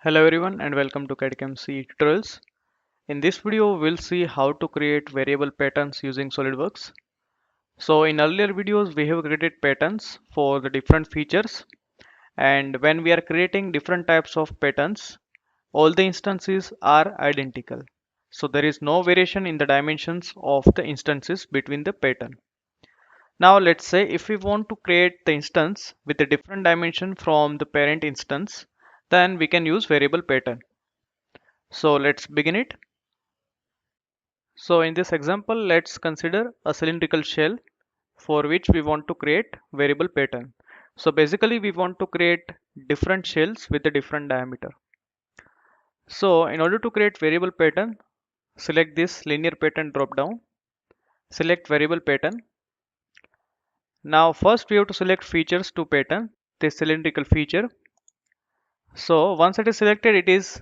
Hello everyone and welcome to Qualcomm C tutorials. In this video we'll see how to create variable patterns using Solidworks. So in earlier videos we have created patterns for the different features, and when we are creating different types of patterns all the instances are identical. So there is no variation in the dimensions of the instances between the pattern. Now let's say if we want to create the instance with a different dimension from the parent instance, then we can use variable pattern. So let's begin it. So in this example, let's consider a cylindrical shell for which we want to create variable pattern. So basically we want to create different shells with a different diameter. So in order to create variable pattern, select this linear pattern drop down, select variable pattern. Now first we have to select features to pattern, this cylindrical feature. So once it is selected, it is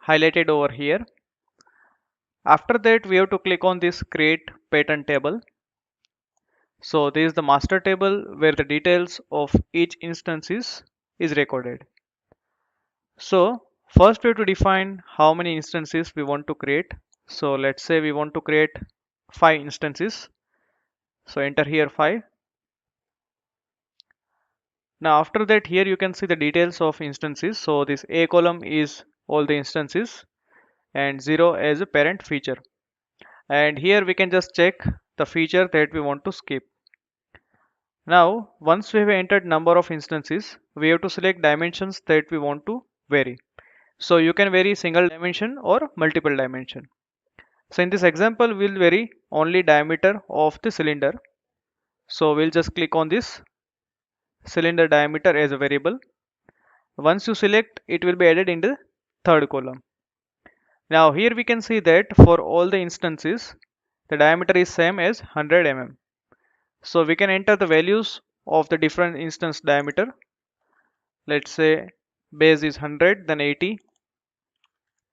highlighted over here. After that we have to click on this create pattern table. So this is the master table where the details of each instance is recorded. So first we have to define how many instances we want to create. So let's say we want to create 5 instances. So enter here 5. Now after that, here you can see the details of instances. So this A column is all the instances and 0 as a parent feature. And here we can just check the feature that we want to skip. Now, once we have entered number of instances, we have to select dimensions that we want to vary. So you can vary single dimension or multiple dimension. So in this example, we'll vary only diameter of the cylinder. So we'll just click on this cylinder diameter as a variable. Once you select, it will be added in the third column. Now here we can see that for all the instances, the diameter is same as 100 mm. So we can enter the values of the different instance diameter. Let's say base is 100, then 80,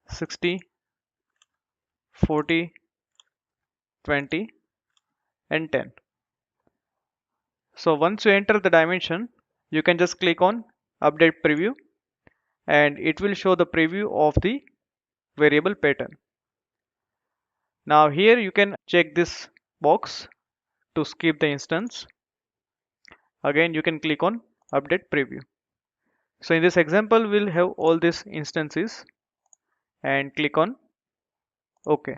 60, 40, 20 and 10. So once you enter the dimension, you can just click on update preview and it will show the preview of the variable pattern. Now here you can check this box to skip the instance. Again you can click on update preview. So in this example we'll have all these instances and click on OK.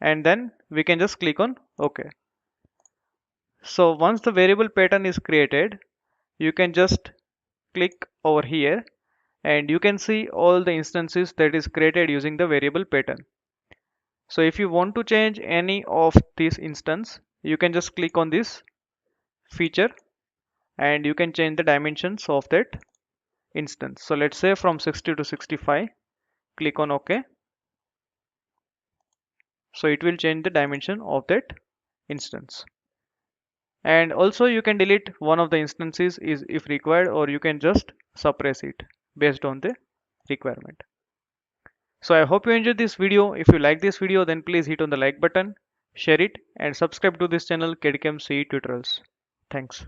And then we can just click on OK. So once the variable pattern is created, you can just click over here and you can see all the instances that is created using the variable pattern. So if you want to change any of this instance, you can just click on this feature and you can change the dimensions of that instance. So let's say from 60 to 65, click on OK. So it will change the dimension of that instance. And also you can delete one of the instances is if required, or you can just suppress it based on the requirement. So I hope you enjoyed this video. If you like this video, then please hit on the like button, share it and subscribe to this channel Qualcomm CE Tutorials. Thanks.